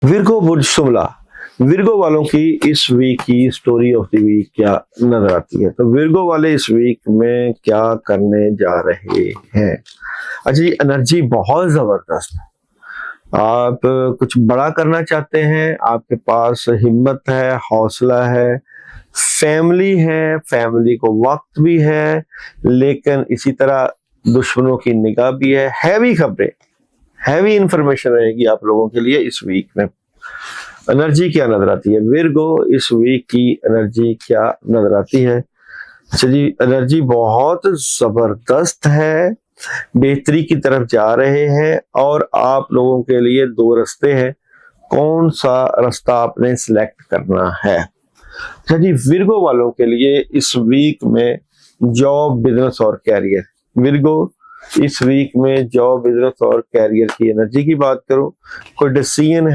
Virgo बुर्ज शुमला, Virgo वालों की इस वीक की स्टोरी ऑफ द वीक क्या नजर आती है? तो विर्गो वाले इस वीक में क्या करने जा रहे हैं? अच्छा जी, एनर्जी बहुत जबरदस्त है। आप कुछ बड़ा करना चाहते हैं, आपके पास हिम्मत है, हौसला है, फैमिली है, फैमिली को वक्त भी है, लेकिन इसी तरह दुश्मनों की निगाह भी है। हैवी खबरें, हैवी इंफॉर्मेशन रहेगी आप लोगों के लिए इस वीक में। एनर्जी क्या नजर आती है विर्गो, इस वीक की एनर्जी क्या नजर आती है? चलिए, एनर्जी बहुत जबरदस्त है, बेहतरी की तरफ जा रहे हैं और आप लोगों के लिए दो रास्ते हैं, कौन सा रास्ता आपने सिलेक्ट करना है। चलिए, विर्गो वालों के लिए इस वीक में जॉब, बिजनेस और कैरियर। विर्गो, इस वीक में जॉब, बिजनेस और कैरियर की एनर्जी की बात करूं, कोई डिसीजन है